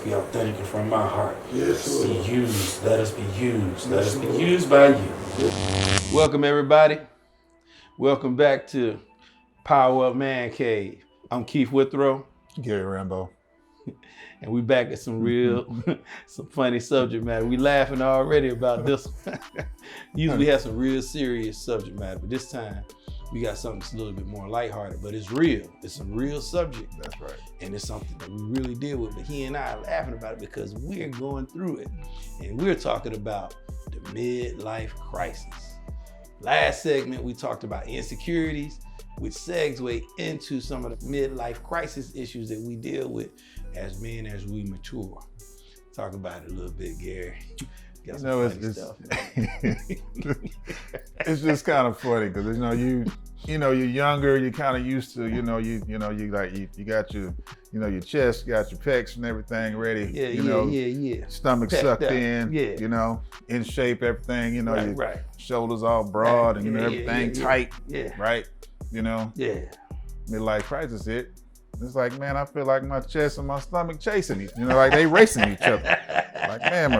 be authentic and from my heart. Yes, Be used. Let us be used. Let us be used by you. Welcome, everybody. Welcome back to Power Up Man Cave. I'm Keith Withrow. Gary Rambo. And we back at some some funny subject matter. We laughing already about this one. Usually have some real serious subject matter, but this time we got something that's a little bit more lighthearted, but it's real. It's a real subject. That's right. And it's something that we really deal with, but he and I are laughing about it because we're going through it. And we're talking about the midlife crisis. Last segment, we talked about insecurities, which segues into some of the midlife crisis issues that we deal with as men as we mature. Talk about it a little bit, Gary. Got some funny stuff. It's just kind of funny because you're younger. You're kind of used to you got your chest, you got your pecs and everything ready. Yeah. Stomach Packed sucked up. in. Yeah. In shape, everything. Right. Shoulders all broad and everything tight. Yeah. Right. Yeah. Midlife crisis hit. It's like, man, I feel like my chest and my stomach chasing each, like they racing each other. Like, man,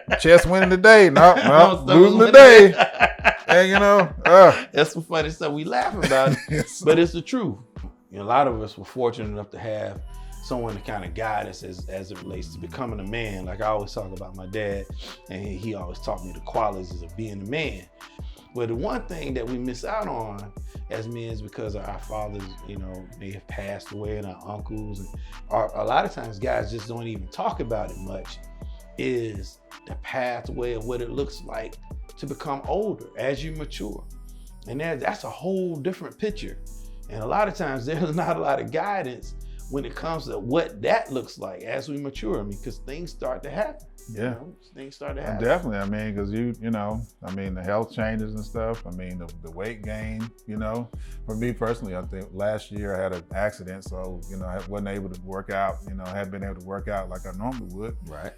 my chest winning today. No, losing today. And That's some funny stuff. We laugh about it, but it's the truth. A lot of us were fortunate enough to have someone to kind of guide us as it relates to becoming a man. Like I always talk about my dad, and he always taught me the qualities of being a man. But the one thing that we miss out on as men is because of our fathers, they have passed away, and our uncles, and a lot of times guys just don't even talk about it much, is the pathway of what it looks like to become older as you mature. And that's a whole different picture. And a lot of times there's not a lot of guidance when it comes to what that looks like as we mature. Because things start to happen. Yeah. Things start to happen. Definitely. Because the health changes and stuff. The weight gain, For me personally, I think last year I had an accident. So, I wasn't able to work out, I hadn't been able to work out like I normally would. Right.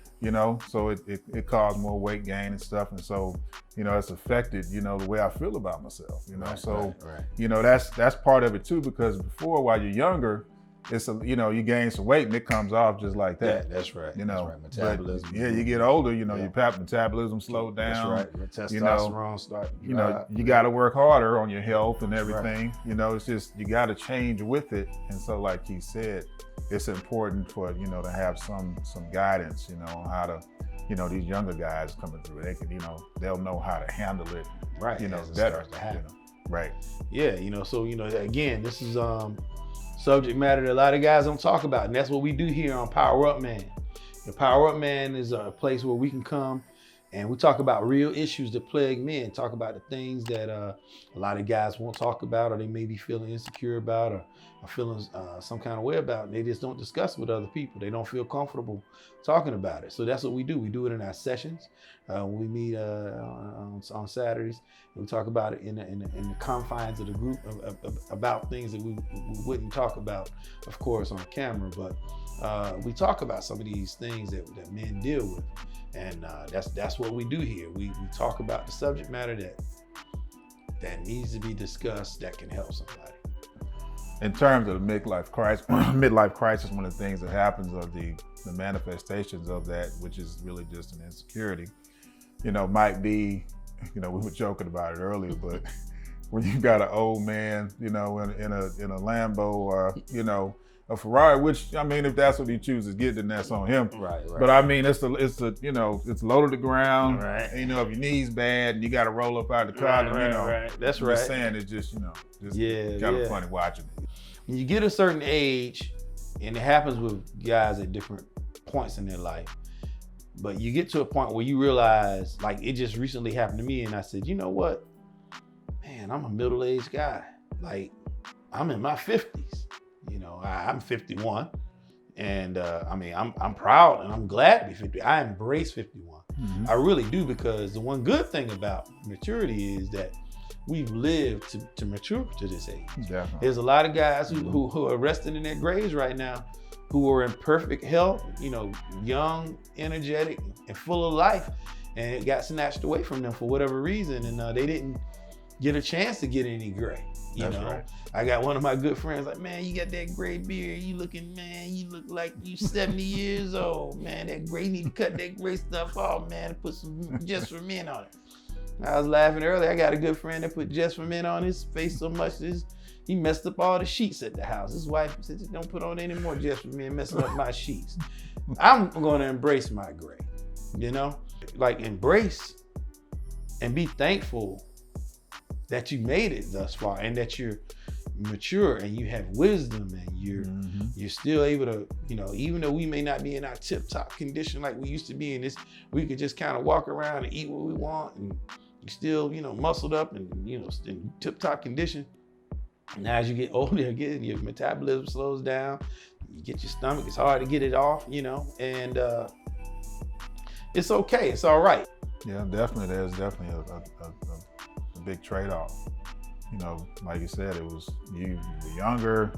So it caused more weight gain and stuff. And so, it's affected, the way I feel about myself, Right. That's part of it too, because before, while you're younger, it's you gain some weight and it comes off just like that. Yeah, that's right. That's right. Metabolism. But, you get older, your metabolism slowed down. That's right. Your testosterone start. You got to work harder on your health and everything. Right. It's just you got to change with it. And so, like he said, it's important for to have some guidance, on how to, these younger guys coming through. They can, they'll know how to handle it. Right. Better. Right. Yeah. So again, this is subject matter that a lot of guys don't talk about, and that's what we do here on Power Up Man. The Power Up Man is a place where we can come and we talk about real issues that plague men, talk about the things that a lot of guys won't talk about, or they may be feeling insecure about, or feeling some kind of way about, and they just don't discuss with other people. They don't feel comfortable talking about it. So that's what we do. We do it in our sessions. We meet on Saturdays, and we talk about it in the confines of the group about things that we wouldn't talk about, of course, on camera. But we talk about some of these things that men deal with, and that's what we do here. We talk about the subject matter that needs to be discussed that can help somebody. In terms of the midlife crisis, one of the things that happens are the manifestations of that, which is really just an insecurity, might be, we were joking about it earlier, but when you got an old man, in a Lambo or, a Ferrari, which, if that's what he chooses to get, then that's on him. Right. But it's low to the ground. Right. And, if your knee's bad and you got to roll up out of the car, right. That's right. Just saying, it's just, kind of funny watching it. When you get a certain age, and it happens with guys at different points in their life, but you get to a point where you realize, like it just recently happened to me, and I said, you know what? Man, I'm a middle-aged guy. Like, I'm in my 50s. I'm 51, and I'm proud and I'm glad to be 50. I embrace 51. Mm-hmm. I really do, because the one good thing about maturity is that we've lived to mature to this age. Definitely. There's a lot of guys who are resting in their graves right now, who are in perfect health, young, energetic, and full of life, and it got snatched away from them for whatever reason, and they didn't get a chance to get any gray. You That's know, right. I got one of my good friends like, man, you got that gray beard. You look like you 70 years old, man. That gray, you need to cut that gray stuff off, man, and put some Just for Men on it. I was laughing earlier. I got a good friend that put Just for Men on his face so much that he messed up all the sheets at the house. His wife said, don't put on any more Just for Men, messing up my sheets. I'm going to embrace my gray, you know? Like embrace and be thankful that you made it thus far and that you're mature and you have wisdom and you're still able to, you know, even though we may not be in our tip-top condition like we used to be in this, we could just kind of walk around and eat what we want and you're still, you know, muscled up and, you know, in tip-top condition. Now as you get older again, your metabolism slows down, you get your stomach, it's hard to get it off, you know, and it's okay, it's all right. Yeah, definitely. There's definitely a big trade-off. You know, like you said, it was you were younger,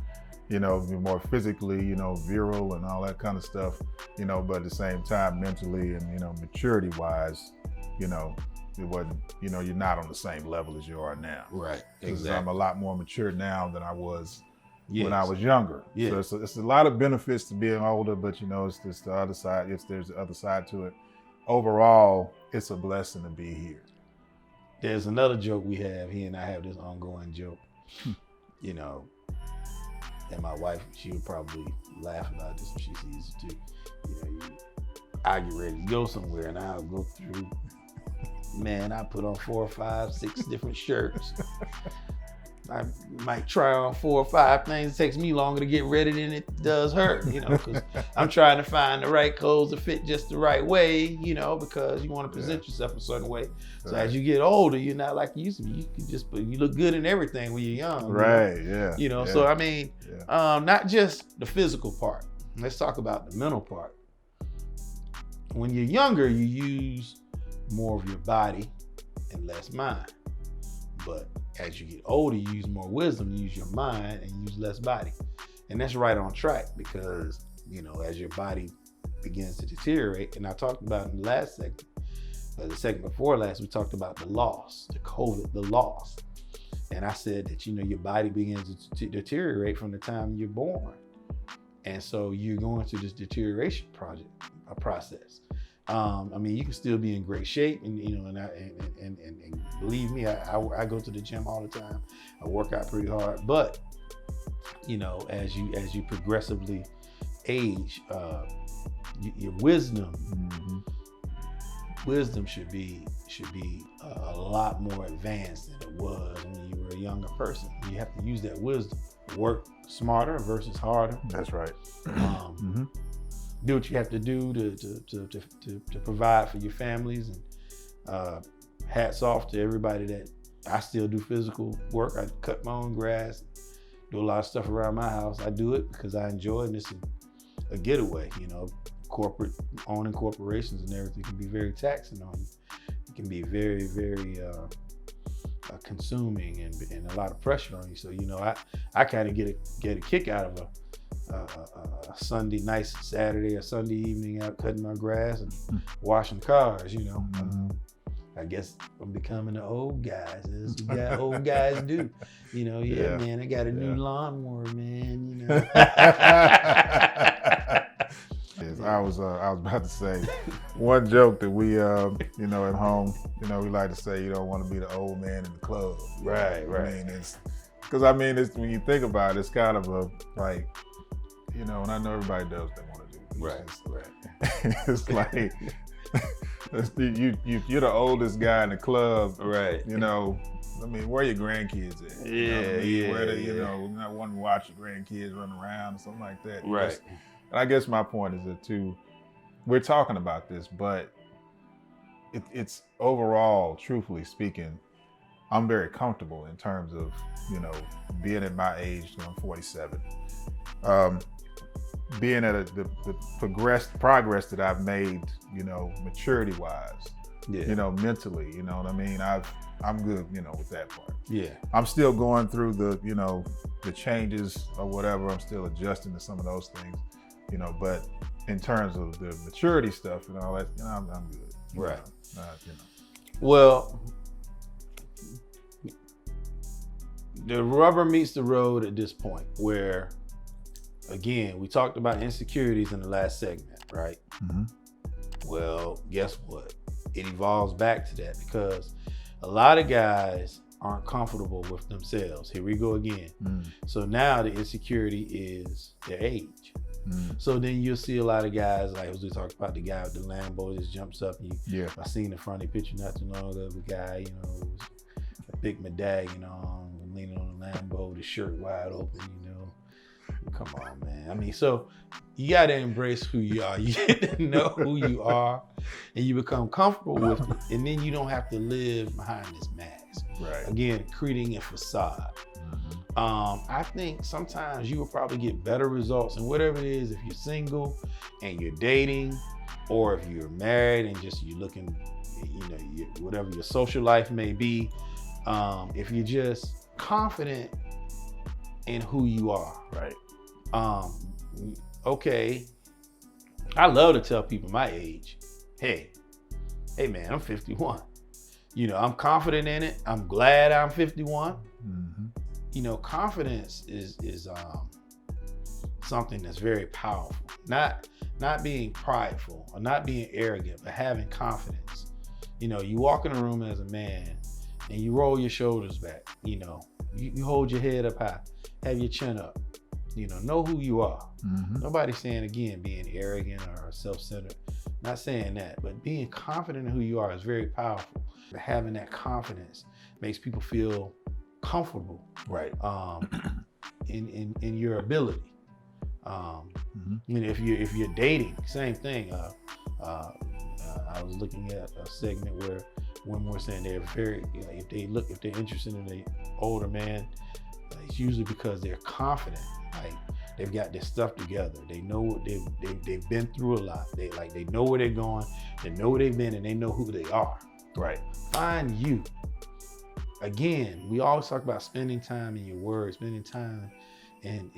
you know, you're more physically, you know, virile and all that kind of stuff, you know, but at the same time, mentally and, you know, maturity-wise, you know, it wasn't, you know, you're not on the same level as you are now. Right, Because I'm a lot more mature now than I was Yes. when I was younger. Yes. So it's a lot of benefits to being older, but you know, it's just the other side. There's the other side to it. Overall, it's a blessing to be here. There's another joke we have. He and I have this ongoing joke, you know, and my wife, she would probably laugh about this if she sees it too. You know, I get ready to go somewhere and I'll go through, man, I put on 4 or 5, 6 different shirts. I might try on 4 or 5 things. It takes me longer to get ready than it does her, you know, because I'm trying to find the right clothes to fit just the right way, you know, because you want to present yourself a certain way. So as you get older, you're not like you used to be. You can just, you look good in everything when you're young. Right, you know? yeah. You know, so I mean, not just the physical part. Let's talk about the mental part. When you're younger, you use more of your body and less mind. But as you get older, you use more wisdom, you use your mind and use less body. And that's right on track because, you know, as your body begins to deteriorate, and I talked about in the last segment, the segment before last, we talked about the loss, the COVID, the loss. And I said that, you know, your body begins to deteriorate from the time you're born. And so you're going through this deterioration process. I mean, you can still be in great shape, and you know, and believe me, I go to the gym all the time. I work out pretty hard, but you know, as you progressively age, your wisdom should be a lot more advanced than it was when you were a younger person. You have to use that wisdom, work smarter versus harder. That's right. Do what you have to do to provide for your families, and hats off to everybody that I still do physical work. I cut my own grass, do a lot of stuff around my house. I do it because I enjoy it, and it's a getaway. You know, corporate owning corporations and everything can be very taxing on you. It can be very, very consuming and a lot of pressure on you. So you know, I kind of get a kick out of a Sunday, nice Saturday or Sunday evening out cutting my grass and washing cars, you know. I guess I'm becoming the old guys, as old guys do. You know, man, I got a new lawnmower, man, you know. Yes, I was about to say one joke that we, you know, at home, you know, we like to say you don't want to be the old man in the club. Right. I mean, it's when you think about it, it's kind of a like, you know, and I know everybody does what they want to do. Right. It's like you're the oldest guy in the club, right? You know, I mean, where are your grandkids at? You know what I mean? Where you know, not want to watch your grandkids run around or something like that. Right. And I guess my point is that too, we're talking about this, but it's overall, truthfully speaking, I'm very comfortable in terms of, you know, being at my age. I'm 47. Being at the progress that I've made, you know, maturity wise, you know, mentally, you know what I mean? I'm good, you know, with that part. Yeah. I'm still going through the, you know, the changes or whatever. I'm still adjusting to some of those things, you know, but in terms of the maturity stuff and all that, you know, I'm good. Right. You know. Well, the rubber meets the road at this point where, again, we talked about insecurities in the last segment, right? Mm-hmm. Well, guess what? It evolves back to that because a lot of guys aren't comfortable with themselves. Here we go again. So now the insecurity is their age. So then you'll see a lot of guys, like as we talked about, the guy with the Lambo just jumps up. And I seen the funny picture not too long ago of a guy, you know, with a big medallion on, leaning on the Lambo, the shirt wide open, you know. Come on, man. I mean, so you got to embrace who you are. You get to know who you are and you become comfortable with it. And then you don't have to live behind this mask. Right. Again, creating a facade. I think sometimes you will probably get better results in whatever it is if you're single and you're dating, or if you're married and just you're looking, you know, whatever your social life may be. If you're just confident in who you are. Right. Okay. I love to tell people my age, hey man, I'm 51. You know, I'm confident in it. I'm glad I'm 51. You know, confidence is something that's very powerful. Not being prideful or not being arrogant, but having confidence. You know, you walk in a room as a man and you roll your shoulders back. You know, you hold your head up high, have your chin up. You know who you are. Nobody's saying, again, being arrogant or self-centered. Not saying that, but being confident in who you are is very powerful. Having that confidence makes people feel comfortable, right? In your ability. You know, if you're dating, same thing. I was looking at a segment where women were saying they're very, you know, if they're interested in an older man, it's usually because they're confident. Like they've got their stuff together. They know what they've been through a lot. They know where they're going. They know where they've been, and they know who they are. Right. Find you. Again, we always talk about spending time in your word, spending time and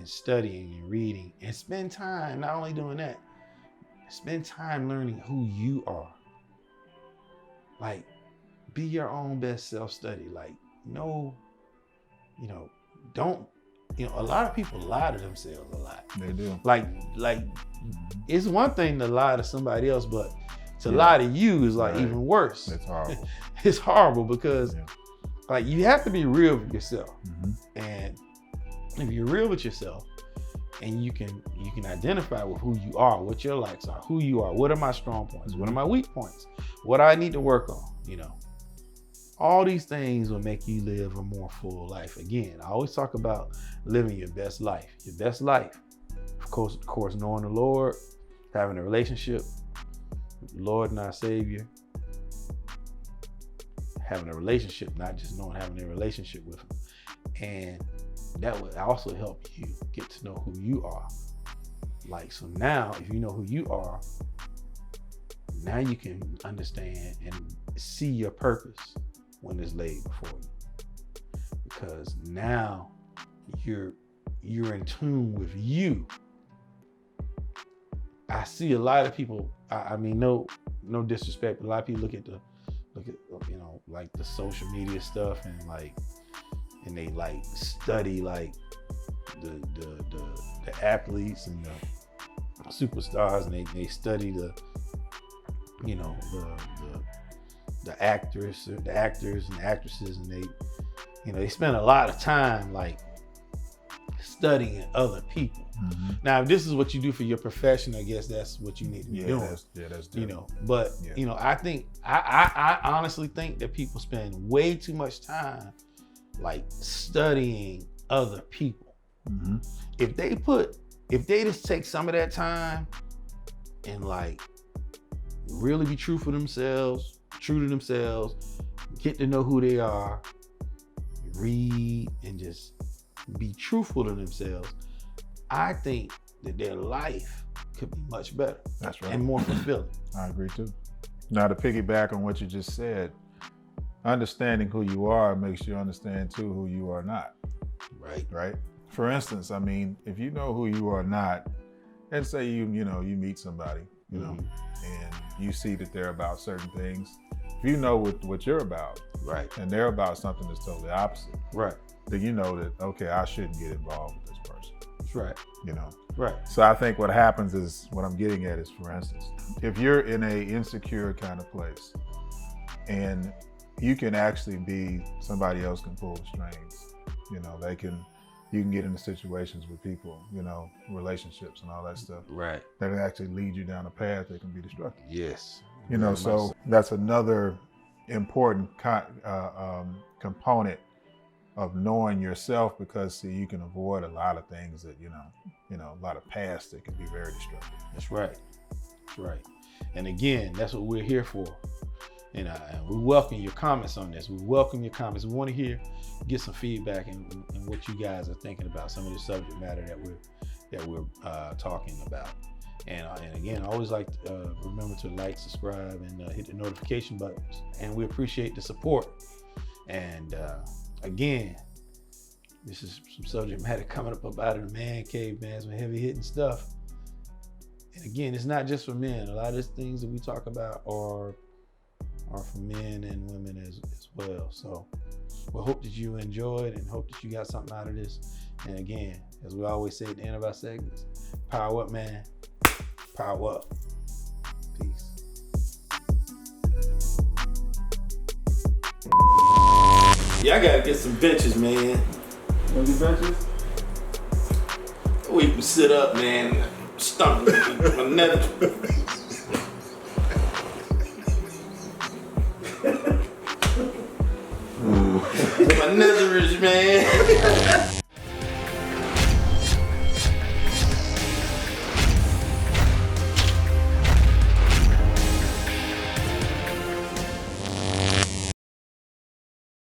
studying and reading, and spend time not only doing that, spend time learning who you are. Like, be your own best self-study. Like, don't, a lot of people lie to themselves a lot. They do. Like it's one thing to lie to somebody else, but to lie to you is like even worse. It's horrible. It's horrible because like you have to be real with yourself. And if you're real with yourself and you can identify with who you are, what your likes are, who you are, what are my strong points, what are my weak points, what I need to work on, all these things will make you live a more full life. Again, I always talk about living your best life. Your best life, of course, knowing the Lord, having a relationship with the Lord and our Savior, having a relationship, not just having a relationship with Him. And that would also help you get to know who you are. Like, so now, if you know who you are, now you can understand and see your purpose when it's laid before you. Because now you're in tune with you. I see a lot of people, I mean, no disrespect, but a lot of people look at like the social media stuff and they like study like the athletes and the superstars, and they study the actors and actresses, and they spend a lot of time like studying other people. Now, if this is what you do for your profession, I guess that's what you need to be doing. That's different. But I think I honestly think that people spend way too much time like studying other people. If they just take some of that time and like really be true to themselves, get to know who they are, read, and just be truthful to themselves, I think that their life could be much better. That's right. And more fulfilling. I agree too. Now, to piggyback on what you just said, understanding who you are makes you understand too who you are not. Right? For instance, I mean, if you know who you are not, and say you meet somebody, and you see that they're about certain things, if you know what you're about, Right. and they're about something that's totally opposite, Right. then you know that, okay, I shouldn't get involved with this person. That's right. You know? Right. So I think what happens is, what I'm getting at is, for instance, if you're in a insecure kind of place and you can actually be, somebody else can pull the strings, you know, you can get into situations with people, you know, relationships and all that stuff. Right. That can actually lead you down a path that can be destructive. Yes. You know, so that's another important component of knowing yourself, because see, you can avoid a lot of things that, you know, a lot of past that can be very destructive. That's right. That's right. And again, that's what we're here for. And we welcome your comments on this. We welcome your comments. We want to get some feedback and what you guys are thinking about some of the subject matter that we're talking about. And again, I always like to remember to like, subscribe, and hit the notification buttons. And we appreciate the support. And again, this is some subject matter coming up out of the man cave, man. Some heavy hitting stuff. And again, it's not just for men. A lot of these things that we talk about are for men and women as well. So we hope that you enjoyed and hope that you got something out of this. And again, as we always say at the end of our segments, power up, man. Power up. Peace. Yeah, I gotta get some benches, man. You want to get benches? We can sit up, man. Stomach, my nether. My nether is, man.